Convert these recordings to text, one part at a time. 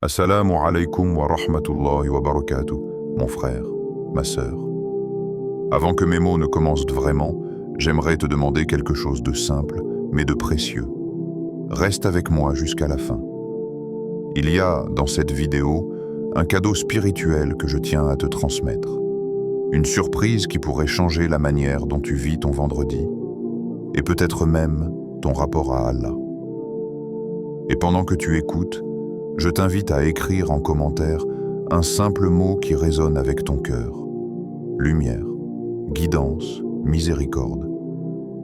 Assalamu alaikum wa rahmatullahi wa barakatuh, mon frère, ma sœur. Avant que mes mots ne commencent vraiment, j'aimerais te demander quelque chose de simple, mais de précieux. Reste avec moi jusqu'à la fin. Il y a, dans cette vidéo, un cadeau spirituel que je tiens à te transmettre. Une surprise qui pourrait changer la manière dont tu vis ton vendredi, et peut-être même ton rapport à Allah. Et pendant que tu écoutes, je t'invite à écrire en commentaire un simple mot qui résonne avec ton cœur. Lumière, guidance, miséricorde,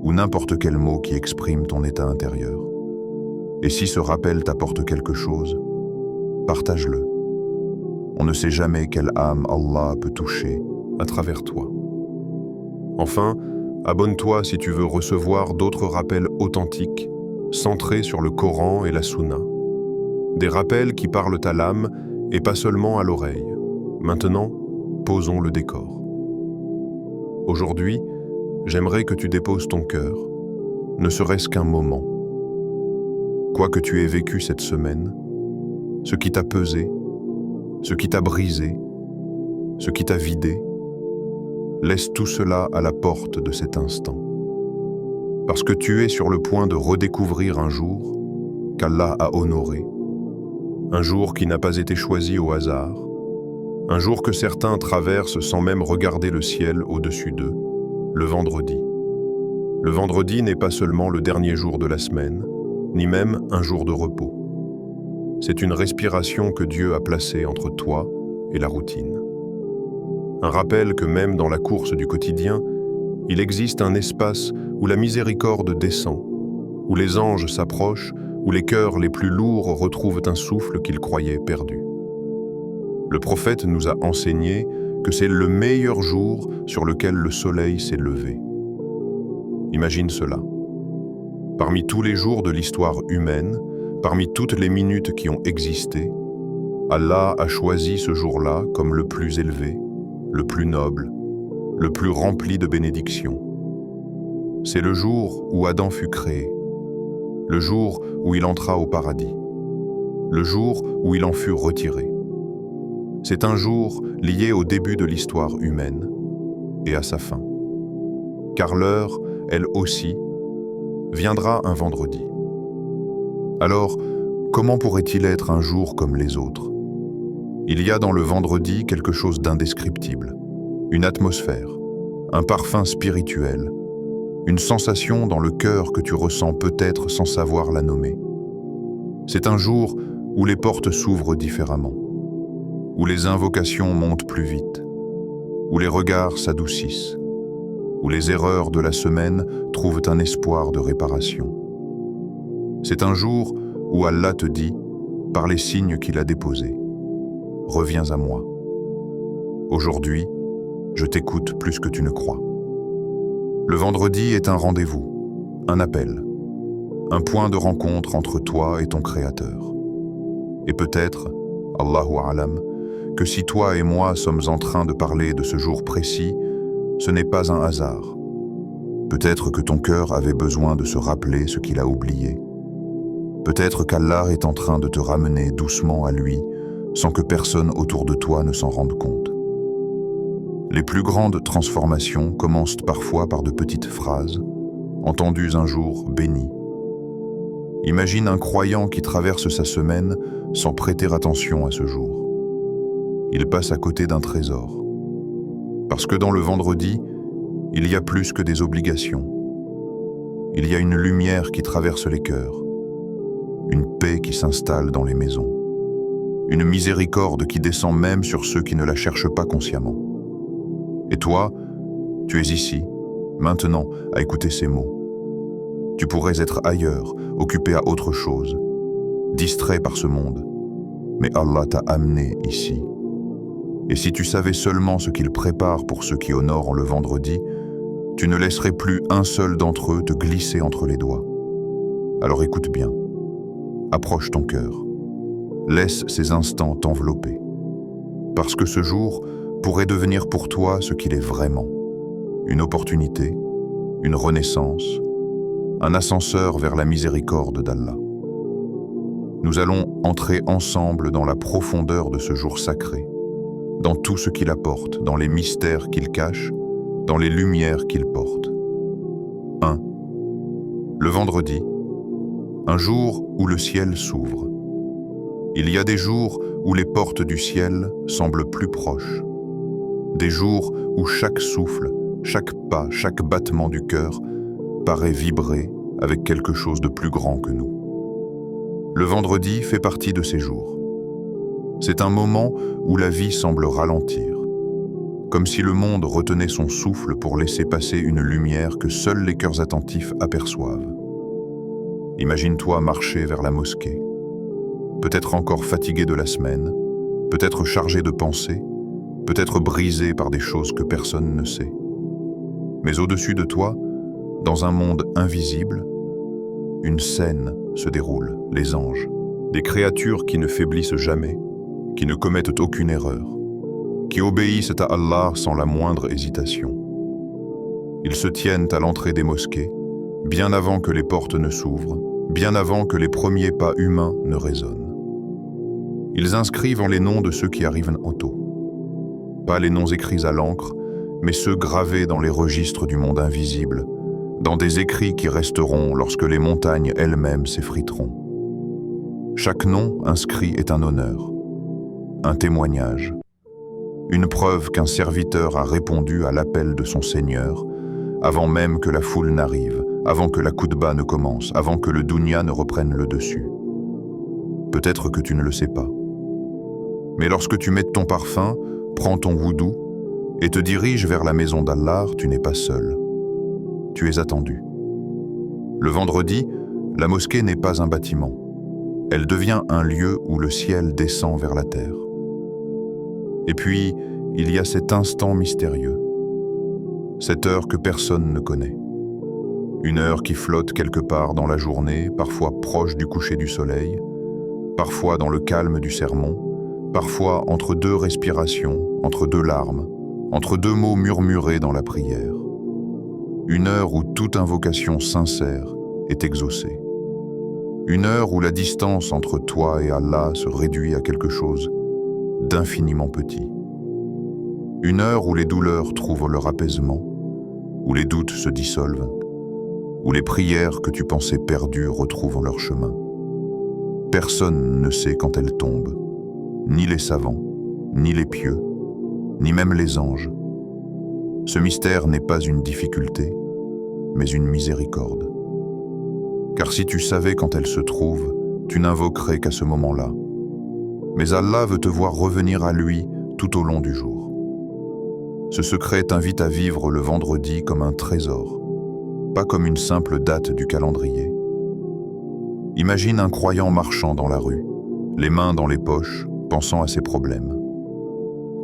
ou n'importe quel mot qui exprime ton état intérieur. Et si ce rappel t'apporte quelque chose, partage-le. On ne sait jamais quelle âme Allah peut toucher à travers toi. Enfin, abonne-toi si tu veux recevoir d'autres rappels authentiques, centrés sur le Coran et la Sunna. Des rappels qui parlent à l'âme et pas seulement à l'oreille. Maintenant, posons le décor. Aujourd'hui, j'aimerais que tu déposes ton cœur, ne serait-ce qu'un moment. Quoi que tu aies vécu cette semaine, ce qui t'a pesé, ce qui t'a brisé, ce qui t'a vidé, laisse tout cela à la porte de cet instant. Parce que tu es sur le point de redécouvrir un jour qu'Allah a honoré. Un jour qui n'a pas été choisi au hasard, un jour que certains traversent sans même regarder le ciel au-dessus d'eux, le vendredi. Le vendredi n'est pas seulement le dernier jour de la semaine, ni même un jour de repos. C'est une respiration que Dieu a placée entre toi et la routine. Un rappel que même dans la course du quotidien, il existe un espace où la miséricorde descend, où les anges s'approchent, où les cœurs les plus lourds retrouvent un souffle qu'ils croyaient perdu. Le prophète nous a enseigné que c'est le meilleur jour sur lequel le soleil s'est levé. Imagine cela. Parmi tous les jours de l'histoire humaine, parmi toutes les minutes qui ont existé, Allah a choisi ce jour-là comme le plus élevé, le plus noble, le plus rempli de bénédictions. C'est le jour où Adam fut créé, le jour où il entra au paradis, le jour où il en fut retiré. C'est un jour lié au début de l'histoire humaine et à sa fin. Car l'heure, elle aussi, viendra un vendredi. Alors, comment pourrait-il être un jour comme les autres? Il y a dans le vendredi quelque chose d'indescriptible, une atmosphère, un parfum spirituel, une sensation dans le cœur que tu ressens peut-être sans savoir la nommer. C'est un jour où les portes s'ouvrent différemment, où les invocations montent plus vite, où les regards s'adoucissent, où les erreurs de la semaine trouvent un espoir de réparation. C'est un jour où Allah te dit, par les signes qu'il a déposés, « Reviens à moi. Aujourd'hui, je t'écoute plus que tu ne crois. » Le vendredi est un rendez-vous, un appel, un point de rencontre entre toi et ton Créateur. Et peut-être, Allahu A'lam, que si toi et moi sommes en train de parler de ce jour précis, ce n'est pas un hasard. Peut-être que ton cœur avait besoin de se rappeler ce qu'il a oublié. Peut-être qu'Allah est en train de te ramener doucement à lui, sans que personne autour de toi ne s'en rende compte. Les plus grandes transformations commencent parfois par de petites phrases, entendues un jour béni. Imagine un croyant qui traverse sa semaine sans prêter attention à ce jour. Il passe à côté d'un trésor. Parce que dans le vendredi, il y a plus que des obligations. Il y a une lumière qui traverse les cœurs, une paix qui s'installe dans les maisons, une miséricorde qui descend même sur ceux qui ne la cherchent pas consciemment. Et toi, tu es ici, maintenant, à écouter ces mots. Tu pourrais être ailleurs, occupé à autre chose, distrait par ce monde. Mais Allah t'a amené ici. Et si tu savais seulement ce qu'il prépare pour ceux qui honorent le vendredi, tu ne laisserais plus un seul d'entre eux te glisser entre les doigts. Alors écoute bien. Approche ton cœur. Laisse ces instants t'envelopper. Parce que ce jour pourrait devenir pour toi ce qu'il est vraiment. Une opportunité, une renaissance, un ascenseur vers la miséricorde d'Allah. Nous allons entrer ensemble dans la profondeur de ce jour sacré, dans tout ce qu'il apporte, dans les mystères qu'il cache, dans les lumières qu'il porte. 1. Le vendredi, un jour où le ciel s'ouvre. Il y a des jours où les portes du ciel semblent plus proches. Des jours où chaque souffle, chaque pas, chaque battement du cœur paraît vibrer avec quelque chose de plus grand que nous. Le vendredi fait partie de ces jours. C'est un moment où la vie semble ralentir, comme si le monde retenait son souffle pour laisser passer une lumière que seuls les cœurs attentifs aperçoivent. Imagine-toi marcher vers la mosquée, peut-être encore fatigué de la semaine, peut-être chargé de pensées, peut-être brisé par des choses que personne ne sait. Mais au-dessus de toi, dans un monde invisible, une scène se déroule, les anges, des créatures qui ne faiblissent jamais, qui ne commettent aucune erreur, qui obéissent à Allah sans la moindre hésitation. Ils se tiennent à l'entrée des mosquées, bien avant que les portes ne s'ouvrent, bien avant que les premiers pas humains ne résonnent. Ils inscrivent en les noms de ceux qui arrivent en tôt. Pas les noms écrits à l'encre, mais ceux gravés dans les registres du monde invisible, dans des écrits qui resteront lorsque les montagnes elles-mêmes s'effriteront. Chaque nom inscrit est un honneur, un témoignage, une preuve qu'un serviteur a répondu à l'appel de son Seigneur, avant même que la foule n'arrive, avant que la khutba ne commence, avant que le dunya ne reprenne le dessus. Peut-être que tu ne le sais pas. Mais lorsque tu mets ton parfum, prends ton wudu et te diriges vers la maison d'Allah, tu n'es pas seul. Tu es attendu. Le vendredi, la mosquée n'est pas un bâtiment. Elle devient un lieu où le ciel descend vers la terre. Et puis, il y a cet instant mystérieux, cette heure que personne ne connaît. Une heure qui flotte quelque part dans la journée, parfois proche du coucher du soleil, parfois dans le calme du sermon, parfois entre deux respirations, entre deux larmes, entre deux mots murmurés dans la prière. Une heure où toute invocation sincère est exaucée. Une heure où la distance entre toi et Allah se réduit à quelque chose d'infiniment petit. Une heure où les douleurs trouvent leur apaisement, où les doutes se dissolvent, où les prières que tu pensais perdues retrouvent leur chemin. Personne ne sait quand elles tombent, ni les savants, ni les pieux, ni même les anges. Ce mystère n'est pas une difficulté, mais une miséricorde. Car si tu savais quand elle se trouve, tu n'invoquerais qu'à ce moment-là. Mais Allah veut te voir revenir à lui tout au long du jour. Ce secret t'invite à vivre le vendredi comme un trésor, pas comme une simple date du calendrier. Imagine un croyant marchant dans la rue, les mains dans les poches, pensant à ses problèmes.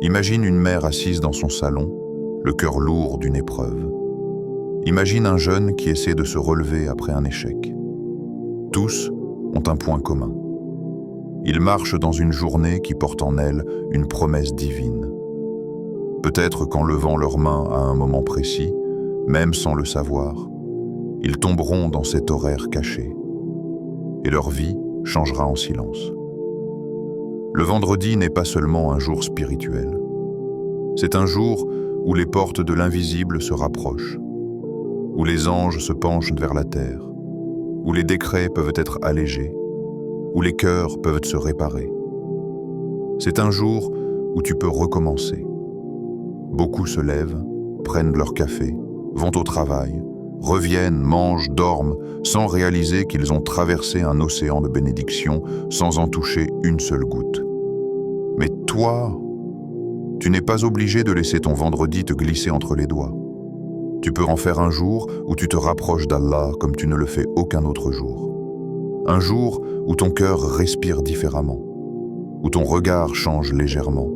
Imagine une mère assise dans son salon, le cœur lourd d'une épreuve. Imagine un jeune qui essaie de se relever après un échec. Tous ont un point commun. Ils marchent dans une journée qui porte en elle une promesse divine. Peut-être qu'en levant leurs mains à un moment précis, même sans le savoir, ils tomberont dans cet horaire caché. Et leur vie changera en silence. Le vendredi n'est pas seulement un jour spirituel. C'est un jour où les portes de l'invisible se rapprochent, où les anges se penchent vers la terre, où les décrets peuvent être allégés, où les cœurs peuvent se réparer. C'est un jour où tu peux recommencer. Beaucoup se lèvent, prennent leur café, vont au travail, reviennent, mangent, dorment, sans réaliser qu'ils ont traversé un océan de bénédictions sans en toucher une seule goutte. Mais toi, tu n'es pas obligé de laisser ton vendredi te glisser entre les doigts. Tu peux en faire un jour où tu te rapproches d'Allah comme tu ne le fais aucun autre jour. Un jour où ton cœur respire différemment, où ton regard change légèrement,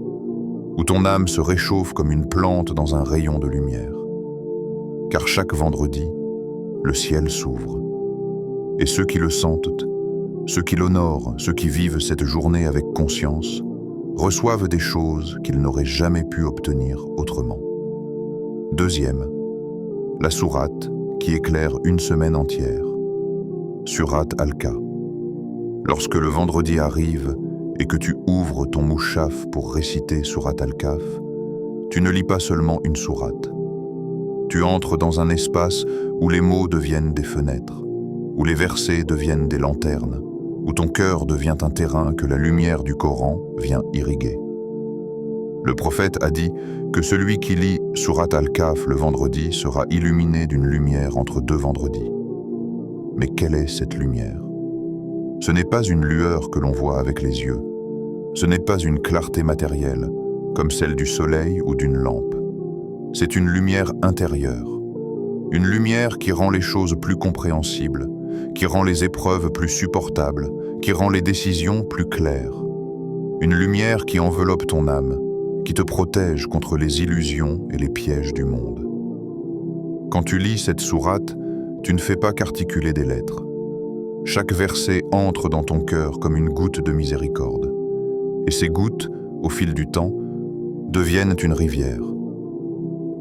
où ton âme se réchauffe comme une plante dans un rayon de lumière. Car chaque vendredi, le ciel s'ouvre. Et ceux qui le sentent, ceux qui l'honorent, ceux qui vivent cette journée avec conscience, reçoivent des choses qu'ils n'auraient jamais pu obtenir autrement. Deuxième, la sourate qui éclaire une semaine entière. Surat Al-Ka. Lorsque le vendredi arrive et que tu ouvres ton mouchaf pour réciter Surat Al-Kahf, tu ne lis pas seulement une sourate. Tu entres dans un espace où les mots deviennent des fenêtres, où les versets deviennent des lanternes, où ton cœur devient un terrain que la lumière du Coran vient irriguer. Le prophète a dit que celui qui lit Surat Al-Kahf le vendredi sera illuminé d'une lumière entre deux vendredis. Mais quelle est cette lumière? Ce n'est pas une lueur que l'on voit avec les yeux. Ce n'est pas une clarté matérielle, comme celle du soleil ou d'une lampe. C'est une lumière intérieure. Une lumière qui rend les choses plus compréhensibles, qui rend les épreuves plus supportables, qui rend les décisions plus claires. Une lumière qui enveloppe ton âme, qui te protège contre les illusions et les pièges du monde. Quand tu lis cette sourate, tu ne fais pas qu'articuler des lettres. Chaque verset entre dans ton cœur comme une goutte de miséricorde. Et ces gouttes, au fil du temps, deviennent une rivière.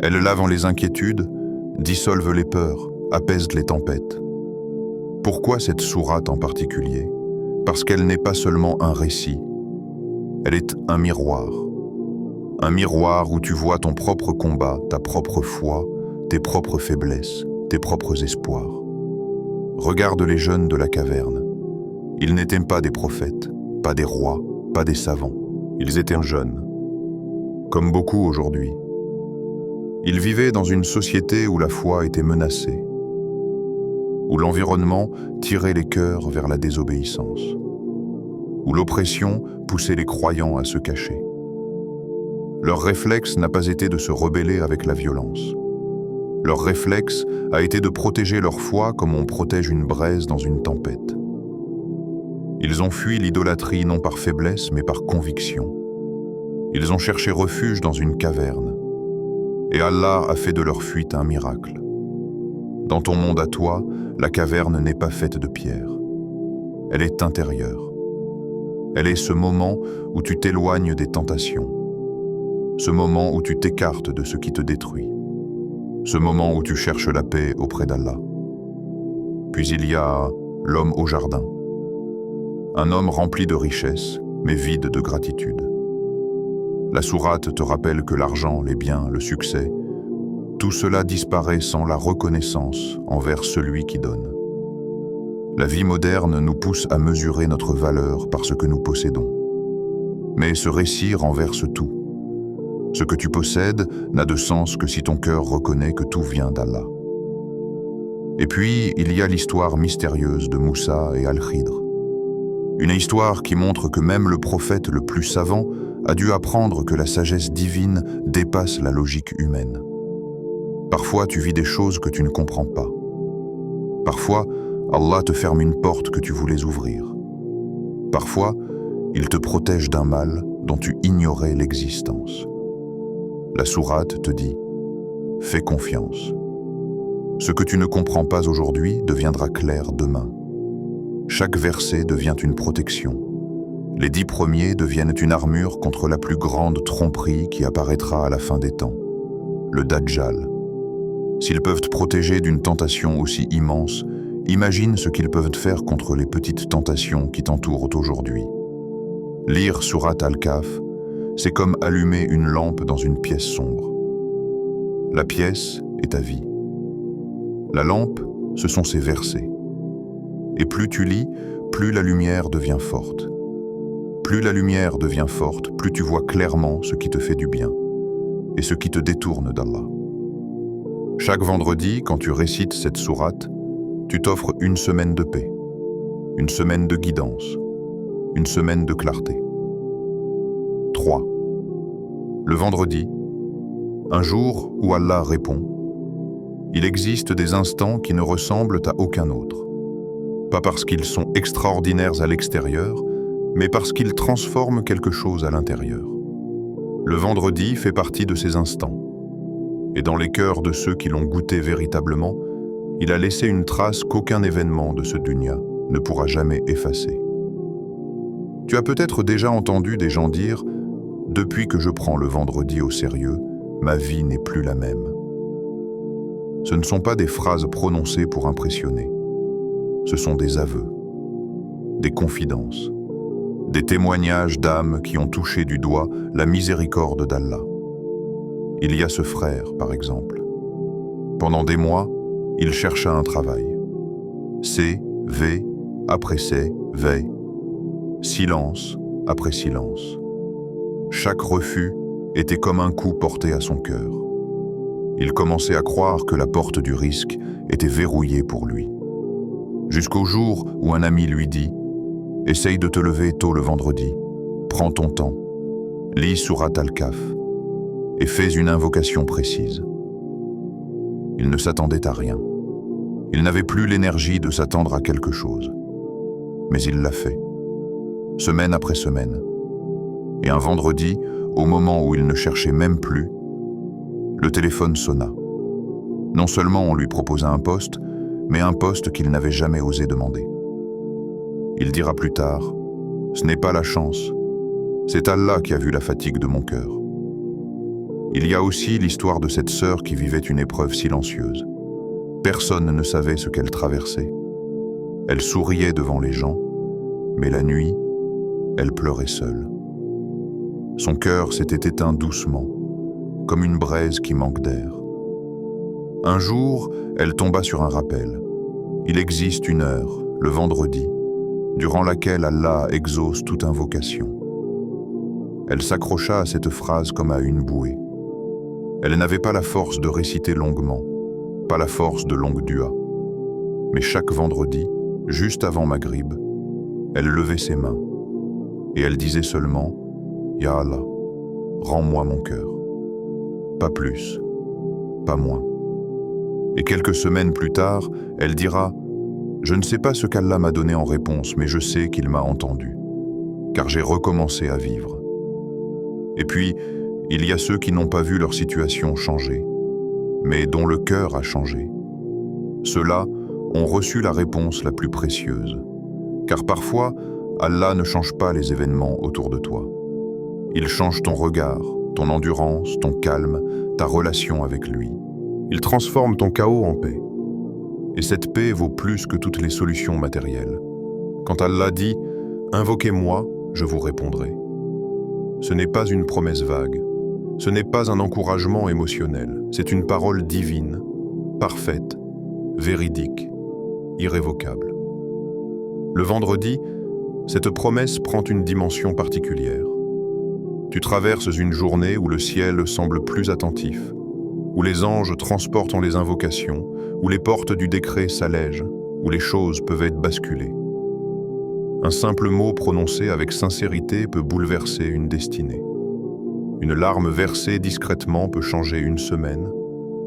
Elles lavent les inquiétudes, dissolvent les peurs, apaisent les tempêtes. Pourquoi cette sourate en particulier? Parce qu'elle n'est pas seulement un récit. Elle est un miroir. Un miroir où tu vois ton propre combat, ta propre foi, tes propres faiblesses, tes propres espoirs. Regarde les jeunes de la caverne. Ils n'étaient pas des prophètes, pas des rois, pas des savants. Ils étaient jeunes, comme beaucoup aujourd'hui. Ils vivaient dans une société où la foi était menacée, où l'environnement tirait les cœurs vers la désobéissance, où l'oppression poussait les croyants à se cacher. Leur réflexe n'a pas été de se rebeller avec la violence. Leur réflexe a été de protéger leur foi comme on protège une braise dans une tempête. Ils ont fui l'idolâtrie non par faiblesse mais par conviction. Ils ont cherché refuge dans une caverne. Et Allah a fait de leur fuite un miracle. Dans ton monde à toi, la caverne n'est pas faite de pierre. Elle est intérieure. Elle est ce moment où tu t'éloignes des tentations. Ce moment où tu t'écartes de ce qui te détruit. Ce moment où tu cherches la paix auprès d'Allah. Puis il y a l'homme au jardin. Un homme rempli de richesses, mais vide de gratitude. La sourate te rappelle que l'argent, les biens, le succès, tout cela disparaît sans la reconnaissance envers celui qui donne. La vie moderne nous pousse à mesurer notre valeur par ce que nous possédons. Mais ce récit renverse tout. Ce que tu possèdes n'a de sens que si ton cœur reconnaît que tout vient d'Allah. Et puis, il y a l'histoire mystérieuse de Moussa et Al-Khidr. Une histoire qui montre que même le prophète le plus savant a dû apprendre que la sagesse divine dépasse la logique humaine. Parfois, tu vis des choses que tu ne comprends pas. Parfois, Allah te ferme une porte que tu voulais ouvrir. Parfois, il te protège d'un mal dont tu ignorais l'existence. La sourate te dit « Fais confiance ». Ce que tu ne comprends pas aujourd'hui deviendra clair demain. Chaque verset devient une protection. Les 10 premiers deviennent une armure contre la plus grande tromperie qui apparaîtra à la fin des temps, le Dajjal. S'ils peuvent te protéger d'une tentation aussi immense, imagine ce qu'ils peuvent faire contre les petites tentations qui t'entourent aujourd'hui. Lire Surat Al-Kahf, c'est comme allumer une lampe dans une pièce sombre. La pièce est ta vie. La lampe, ce sont ses versets. Et plus tu lis, plus la lumière devient forte. Plus la lumière devient forte, plus tu vois clairement ce qui te fait du bien et ce qui te détourne d'Allah. Chaque vendredi, quand tu récites cette sourate, tu t'offres une semaine de paix, une semaine de guidance, une semaine de clarté. 3. Le vendredi, un jour où Allah répond. Il existe des instants qui ne ressemblent à aucun autre. Pas parce qu'ils sont extraordinaires à l'extérieur, mais parce qu'ils transforment quelque chose à l'intérieur. Le vendredi fait partie de ces instants. Et dans les cœurs de ceux qui l'ont goûté véritablement, il a laissé une trace qu'aucun événement de ce dunya ne pourra jamais effacer. Tu as peut-être déjà entendu des gens dire « Depuis que je prends le vendredi au sérieux, ma vie n'est plus la même ». Ce ne sont pas des phrases prononcées pour impressionner. Ce sont des aveux. des confidences, des témoignages d'âmes qui ont touché du doigt la miséricorde d'Allah. Il y a ce frère, par exemple. Pendant des mois, il chercha un travail. C, V, après C, V. Silence après silence. Chaque refus était comme un coup porté à son cœur. Il commençait à croire que la porte du risque était verrouillée pour lui. Jusqu'au jour où un ami lui dit « Essaye de te lever tôt le vendredi, prends ton temps, lis Surat Al-Kahf et fais une invocation précise. » Il ne s'attendait à rien. Il n'avait plus l'énergie de s'attendre à quelque chose. Mais il l'a fait, semaine après semaine. Et un vendredi, au moment où il ne cherchait même plus, le téléphone sonna. Non seulement on lui proposa un poste, mais un poste qu'il n'avait jamais osé demander. Il dira plus tard, « Ce n'est pas la chance, c'est Allah qui a vu la fatigue de mon cœur. » Il y a aussi l'histoire de cette sœur qui vivait une épreuve silencieuse. Personne ne savait ce qu'elle traversait. Elle souriait devant les gens, mais la nuit, elle pleurait seule. Son cœur s'était éteint doucement, comme une braise qui manque d'air. Un jour, elle tomba sur un rappel. Il existe une heure, le vendredi, durant laquelle Allah exauce toute invocation. Elle s'accrocha à cette phrase comme à une bouée. Elle n'avait pas la force de réciter longuement, pas la force de longues duas. Mais chaque vendredi, juste avant Maghrib, elle levait ses mains et elle disait seulement « Ya Allah, rends-moi mon cœur. » Pas plus, pas moins. Et quelques semaines plus tard, elle dira « Je ne sais pas ce qu'Allah m'a donné en réponse, mais je sais qu'il m'a entendu, car j'ai recommencé à vivre. » Et puis, il y a ceux qui n'ont pas vu leur situation changer, mais dont le cœur a changé. Ceux-là ont reçu la réponse la plus précieuse, car parfois, Allah ne change pas les événements autour de toi. Il change ton regard, ton endurance, ton calme, ta relation avec lui. Il transforme ton chaos en paix. Et cette paix vaut plus que toutes les solutions matérielles. Quand Allah dit « Invoquez-moi, je vous répondrai », ce n'est pas une promesse vague. Ce n'est pas un encouragement émotionnel, c'est une parole divine, parfaite, véridique, irrévocable. Le vendredi, cette promesse prend une dimension particulière. Tu traverses une journée où le ciel semble plus attentif, où les anges transportent les invocations, où les portes du décret s'allègent, où les choses peuvent être basculées. Un simple mot prononcé avec sincérité peut bouleverser une destinée. Une larme versée discrètement peut changer une semaine,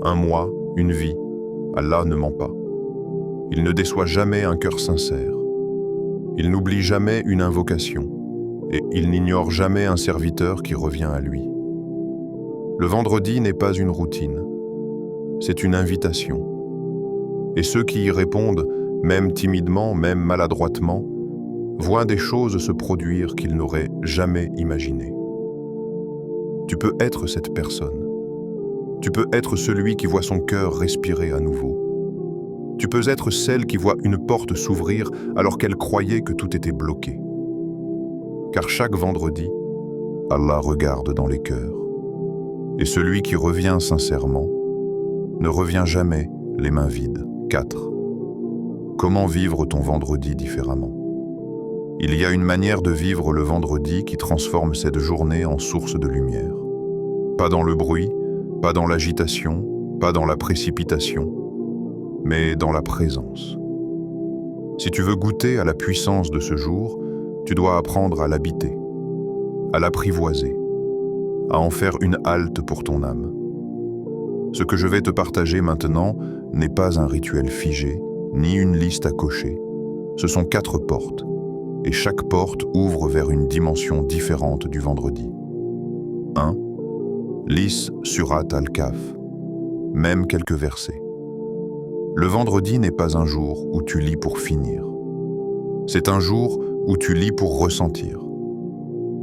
un mois, une vie. Allah ne ment pas. Il ne déçoit jamais un cœur sincère. Il n'oublie jamais une invocation, et il n'ignore jamais un serviteur qui revient à lui. Le vendredi n'est pas une routine, c'est une invitation. Et ceux qui y répondent, même timidement, même maladroitement, voient des choses se produire qu'ils n'auraient jamais imaginées. Tu peux être cette personne. Tu peux être celui qui voit son cœur respirer à nouveau. Tu peux être celle qui voit une porte s'ouvrir alors qu'elle croyait que tout était bloqué. Car chaque vendredi, Allah regarde dans les cœurs. Et celui qui revient sincèrement ne revient jamais les mains vides. 4. Comment vivre ton vendredi différemment? Il y a une manière de vivre le vendredi qui transforme cette journée en source de lumière. Pas dans le bruit, pas dans l'agitation, pas dans la précipitation, mais dans la présence. Si tu veux goûter à la puissance de ce jour, tu dois apprendre à l'habiter, à l'apprivoiser, à en faire une halte pour ton âme. Ce que je vais te partager maintenant n'est pas un rituel figé, ni une liste à cocher. Ce sont 4 portes, et chaque porte ouvre vers une dimension différente du vendredi. 1. Lis Surat Al-Kahf, même quelques versets. Le vendredi n'est pas un jour où tu lis pour finir. C'est un jour où tu lis pour ressentir.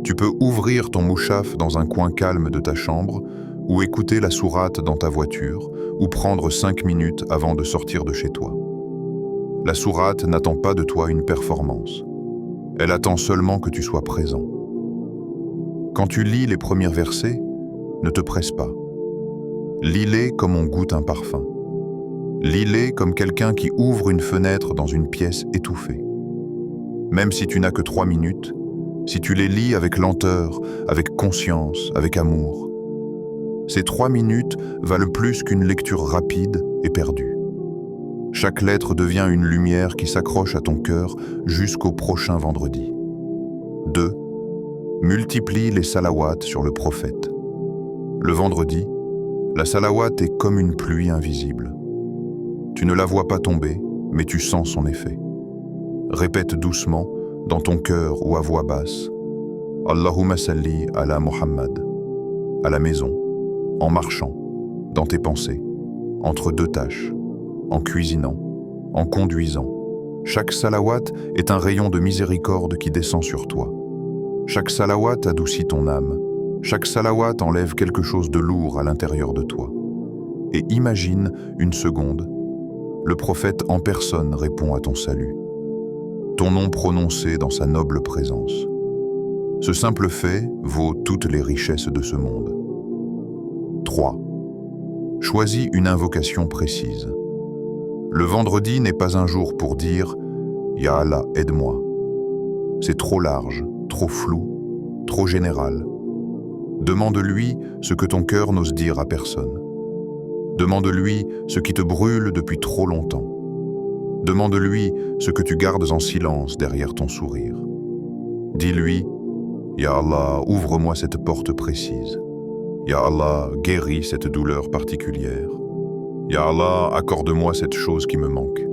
Tu peux ouvrir ton mouchaf dans un coin calme de ta chambre, ou écouter la sourate dans ta voiture, ou prendre 5 minutes avant de sortir de chez toi. La sourate n'attend pas de toi une performance. Elle attend seulement que tu sois présent. Quand tu lis les premiers versets, ne te presse pas. Lis-les comme on goûte un parfum. Lis-les comme quelqu'un qui ouvre une fenêtre dans une pièce étouffée. Même si tu n'as que 3 minutes, si tu les lis avec lenteur, avec conscience, avec amour, ces 3 minutes valent plus qu'une lecture rapide et perdue. Chaque lettre devient une lumière qui s'accroche à ton cœur jusqu'au prochain vendredi. 2. Multiplie les salawats sur le prophète. Le vendredi, la salawat est comme une pluie invisible. Tu ne la vois pas tomber, mais tu sens son effet. Répète doucement, dans ton cœur ou à voix basse, « Allahumma salli ala Muhammad » à la maison, en marchant, dans tes pensées, entre 2 tâches, en cuisinant, en conduisant. Chaque salawat est un rayon de miséricorde qui descend sur toi. Chaque salawat adoucit ton âme. Chaque salawat enlève quelque chose de lourd à l'intérieur de toi. Et imagine une seconde, le prophète en personne répond à ton salut. Ton nom prononcé dans sa noble présence. Ce simple fait vaut toutes les richesses de ce monde. 3. Choisis une invocation précise. Le vendredi n'est pas un jour pour dire « Ya Allah, aide-moi ». C'est trop large, trop flou, trop général. Demande-lui ce que ton cœur n'ose dire à personne. Demande-lui ce qui te brûle depuis trop longtemps. Demande-lui ce que tu gardes en silence derrière ton sourire. Dis-lui « Ya Allah, ouvre-moi cette porte précise. Ya Allah, guéris cette douleur particulière. Ya Allah, accorde-moi cette chose qui me manque. »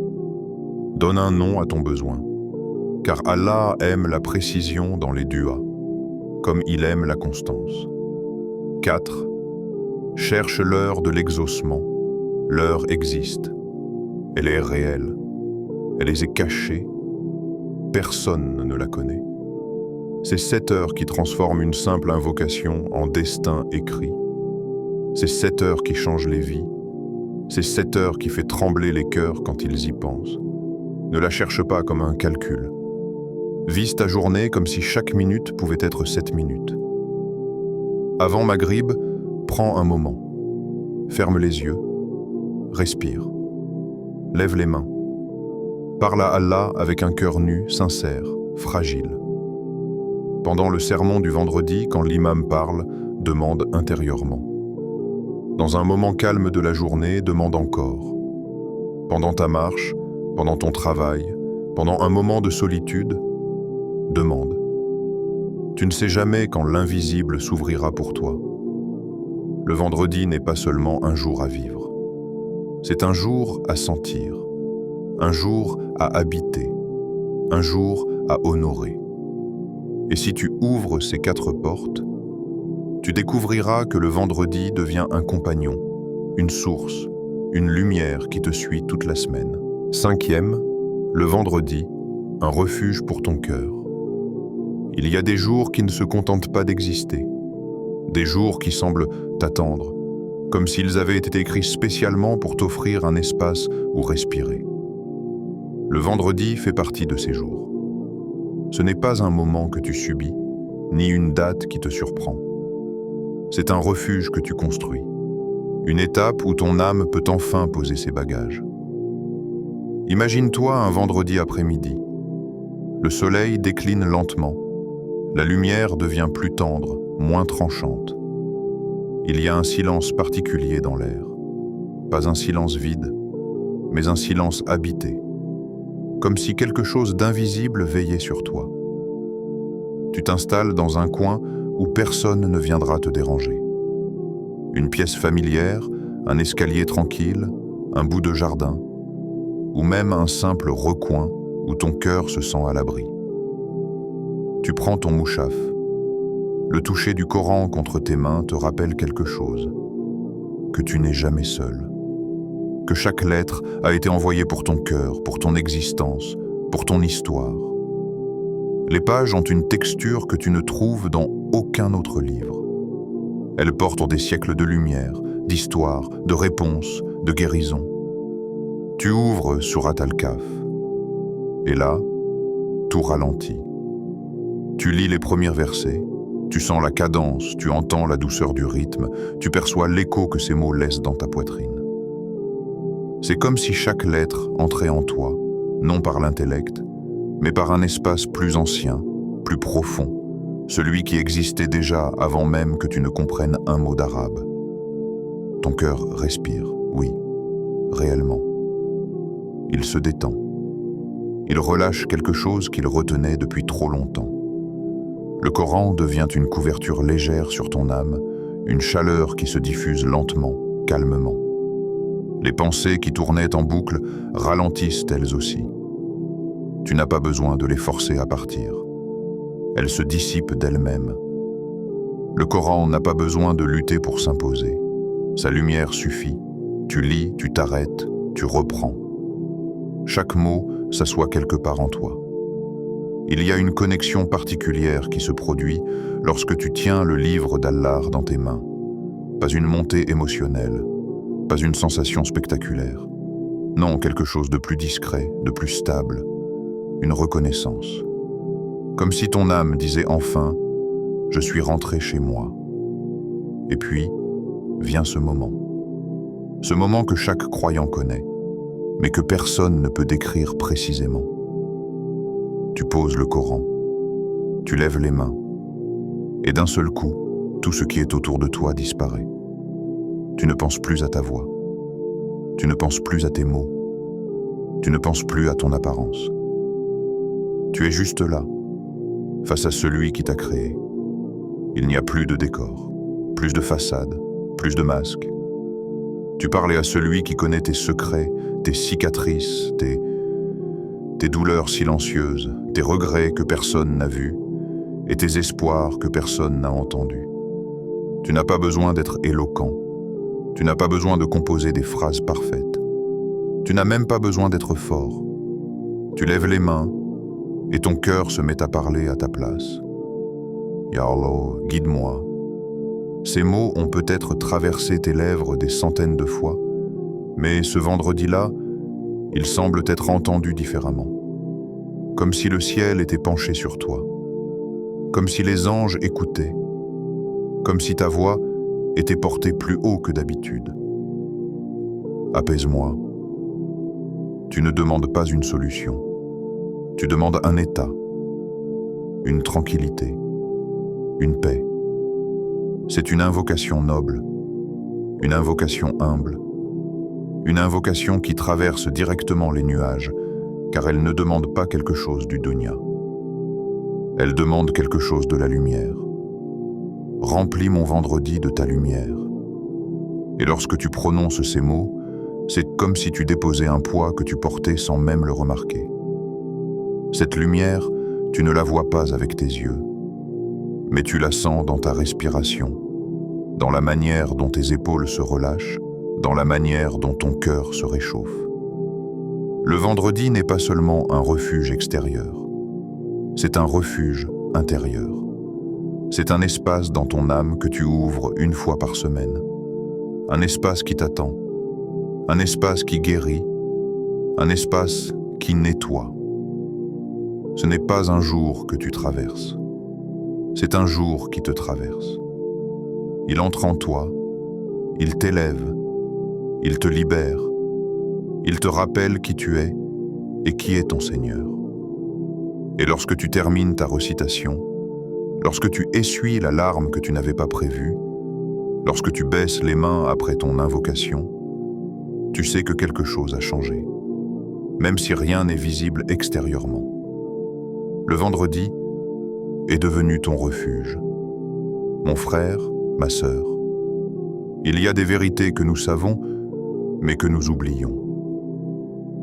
Donne un nom à ton besoin, car Allah aime la précision dans les duas, comme il aime la constance. 4. Cherche l'heure de l'exaucement. L'heure existe. Elle est réelle. Elle est cachée. Personne ne la connaît. C'est cette heure qui transforme une simple invocation en destin écrit. C'est cette heure qui change les vies. C'est cette heure qui fait trembler les cœurs quand ils y pensent. Ne la cherche pas comme un calcul. Vise ta journée comme si chaque minute pouvait être 7 minutes. Avant Maghrib, prends un moment. Ferme les yeux. Respire. Lève les mains. Parle à Allah avec un cœur nu, sincère, fragile. Pendant le sermon du vendredi, quand l'imam parle, demande intérieurement. Dans un moment calme de la journée, demande encore. Pendant ta marche, pendant ton travail, pendant un moment de solitude, demande. Tu ne sais jamais quand l'invisible s'ouvrira pour toi. Le vendredi n'est pas seulement un jour à vivre. C'est un jour à sentir, un jour à habiter, un jour à honorer. Et si tu ouvres ces 4 portes, tu découvriras que le vendredi devient un compagnon, une source, une lumière qui te suit toute la semaine. 5e, le vendredi, un refuge pour ton cœur. Il y a des jours qui ne se contentent pas d'exister, des jours qui semblent t'attendre, comme s'ils avaient été écrits spécialement pour t'offrir un espace où respirer. Le vendredi fait partie de ces jours. Ce n'est pas un moment que tu subis, ni une date qui te surprend. C'est un refuge que tu construis, une étape où ton âme peut enfin poser ses bagages. Imagine-toi un vendredi après-midi. Le soleil décline lentement, la lumière devient plus tendre, moins tranchante. Il y a un silence particulier dans l'air, pas un silence vide, mais un silence habité, comme si quelque chose d'invisible veillait sur toi. Tu t'installes dans un coin où personne ne viendra te déranger. Une pièce familière, un escalier tranquille, un bout de jardin, ou même un simple recoin où ton cœur se sent à l'abri. Tu prends ton mouchaf. Le toucher du Coran contre tes mains te rappelle quelque chose, que tu n'es jamais seul, que chaque lettre a été envoyée pour ton cœur, pour ton existence, pour ton histoire. Les pages ont une texture que tu ne trouves dans aucun autre livre. Elles portent des siècles de lumière, d'histoire, de réponses, de guérison. Tu ouvres Surat Al-Kahf, et là, tout ralentit. Tu lis les premiers versets, tu sens la cadence, tu entends la douceur du rythme, tu perçois l'écho que ces mots laissent dans ta poitrine. C'est comme si chaque lettre entrait en toi, non par l'intellect, mais par un espace plus ancien, plus profond, celui qui existait déjà avant même que tu ne comprennes un mot d'arabe. Ton cœur respire, oui, réellement. Il se détend. Il relâche quelque chose qu'il retenait depuis trop longtemps. Le Coran devient une couverture légère sur ton âme, une chaleur qui se diffuse lentement, calmement. Les pensées qui tournaient en boucle ralentissent elles aussi. Tu n'as pas besoin de les forcer à partir. Elles se dissipent d'elles-mêmes. Le Coran n'a pas besoin de lutter pour s'imposer. Sa lumière suffit. Tu lis, tu t'arrêtes, tu reprends. Chaque mot s'assoit quelque part en toi. Il y a une connexion particulière qui se produit lorsque tu tiens le livre d'Allah dans tes mains. Pas une montée émotionnelle, pas une sensation spectaculaire. Non, quelque chose de plus discret, de plus stable, une reconnaissance. Comme si ton âme disait enfin « Je suis rentré chez moi ». Et puis, vient ce moment. Ce moment que chaque croyant connaît, mais que personne ne peut décrire précisément. Tu poses le Coran, tu lèves les mains, et d'un seul coup, tout ce qui est autour de toi disparaît. Tu ne penses plus à ta voix, tu ne penses plus à tes mots, tu ne penses plus à ton apparence. Tu es juste là, face à celui qui t'a créé. Il n'y a plus de décor, plus de façade, plus de masques. Tu parlais à celui qui connaît tes secrets, tes cicatrices, tes douleurs silencieuses, tes regrets que personne n'a vus, et tes espoirs que personne n'a entendus. Tu n'as pas besoin d'être éloquent, tu n'as pas besoin de composer des phrases parfaites, tu n'as même pas besoin d'être fort. Tu lèves les mains, et ton cœur se met à parler à ta place. Ya Allah, guide-moi. Ces mots ont peut-être traversé tes lèvres des centaines de fois, mais ce vendredi-là, ils semblent être entendus différemment. Comme si le ciel était penché sur toi. Comme si les anges écoutaient. Comme si ta voix était portée plus haut que d'habitude. Apaise-moi. Tu ne demandes pas une solution. Tu demandes un état, une tranquillité, une paix. C'est une invocation noble, une invocation humble, une invocation qui traverse directement les nuages, car elle ne demande pas quelque chose du dunya. Elle demande quelque chose de la lumière. Remplis mon vendredi de ta lumière. Et lorsque tu prononces ces mots, c'est comme si tu déposais un poids que tu portais sans même le remarquer. Cette lumière, tu ne la vois pas avec tes yeux, mais tu la sens dans ta respiration, dans la manière dont tes épaules se relâchent, dans la manière dont ton cœur se réchauffe. Le vendredi n'est pas seulement un refuge extérieur, c'est un refuge intérieur. C'est un espace dans ton âme que tu ouvres une fois par semaine, un espace qui t'attend, un espace qui guérit, un espace qui nettoie. Ce n'est pas un jour que tu traverses, c'est un jour qui te traverse. Il entre en toi, il t'élève, il te libère, il te rappelle qui tu es et qui est ton Seigneur. Et lorsque tu termines ta récitation, lorsque tu essuies la larme que tu n'avais pas prévue, lorsque tu baisses les mains après ton invocation, tu sais que quelque chose a changé, même si rien n'est visible extérieurement. Le vendredi est devenu ton refuge. Mon frère, ma sœur, il y a des vérités que nous savons, mais que nous oublions.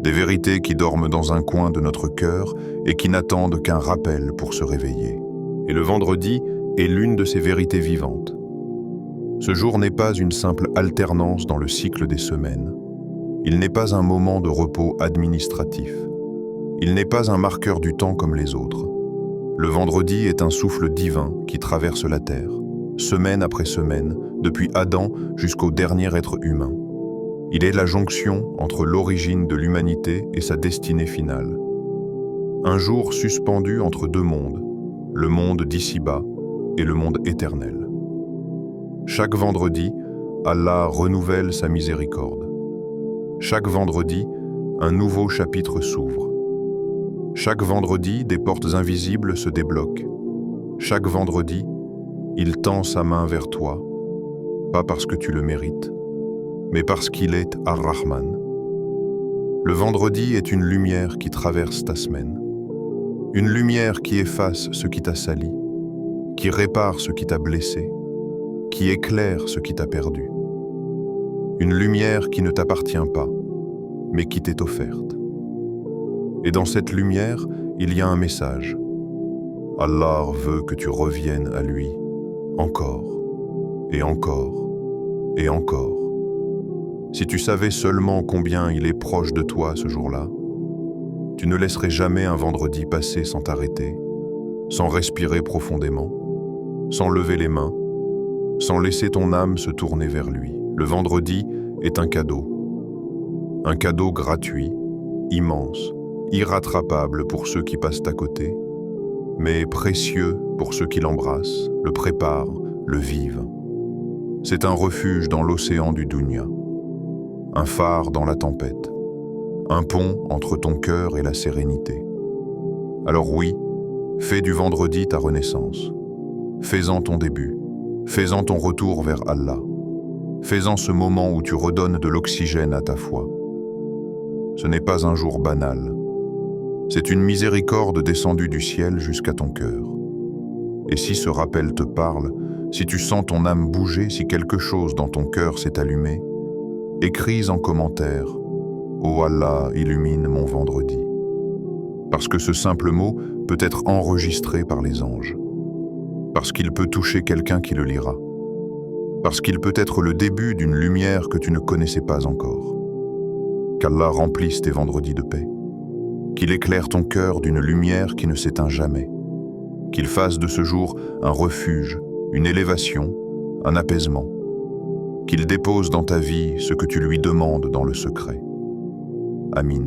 Des vérités qui dorment dans un coin de notre cœur et qui n'attendent qu'un rappel pour se réveiller. Et le vendredi est l'une de ces vérités vivantes. Ce jour n'est pas une simple alternance dans le cycle des semaines. Il n'est pas un moment de repos administratif. Il n'est pas un marqueur du temps comme les autres. Le vendredi est un souffle divin qui traverse la terre, semaine après semaine, depuis Adam jusqu'au dernier être humain. Il est la jonction entre l'origine de l'humanité et sa destinée finale. Un jour suspendu entre deux mondes, le monde d'ici-bas et le monde éternel. Chaque vendredi, Allah renouvelle sa miséricorde. Chaque vendredi, un nouveau chapitre s'ouvre. Chaque vendredi, des portes invisibles se débloquent. Chaque vendredi, il tend sa main vers toi, pas parce que tu le mérites, mais parce qu'il est Ar-Rahman. Le vendredi est une lumière qui traverse ta semaine. Une lumière qui efface ce qui t'a sali, qui répare ce qui t'a blessé, qui éclaire ce qui t'a perdu. Une lumière qui ne t'appartient pas, mais qui t'est offerte. Et dans cette lumière, il y a un message. Allah veut que tu reviennes à lui, encore, et encore, et encore. Si tu savais seulement combien il est proche de toi ce jour-là, tu ne laisserais jamais un vendredi passer sans t'arrêter, sans respirer profondément, sans lever les mains, sans laisser ton âme se tourner vers lui. Le vendredi est un cadeau gratuit, immense, irrattrapable pour ceux qui passent à côté, mais précieux pour ceux qui l'embrassent, le préparent, le vivent. C'est un refuge dans l'océan du dunya, un phare dans la tempête, un pont entre ton cœur et la sérénité. Alors oui, fais du vendredi ta renaissance. Fais-en ton début, fais-en ton retour vers Allah. Fais-en ce moment où tu redonnes de l'oxygène à ta foi. Ce n'est pas un jour banal. C'est une miséricorde descendue du ciel jusqu'à ton cœur. Et si ce rappel te parle, si tu sens ton âme bouger, si quelque chose dans ton cœur s'est allumé, écris en commentaire « Oh Allah, illumine mon vendredi ». Parce que ce simple mot peut être enregistré par les anges. Parce qu'il peut toucher quelqu'un qui le lira. Parce qu'il peut être le début d'une lumière que tu ne connaissais pas encore. Qu'Allah remplisse tes vendredis de paix. Qu'il éclaire ton cœur d'une lumière qui ne s'éteint jamais. Qu'il fasse de ce jour un refuge, une élévation, un apaisement. Qu'il dépose dans ta vie ce que tu lui demandes dans le secret. Amin.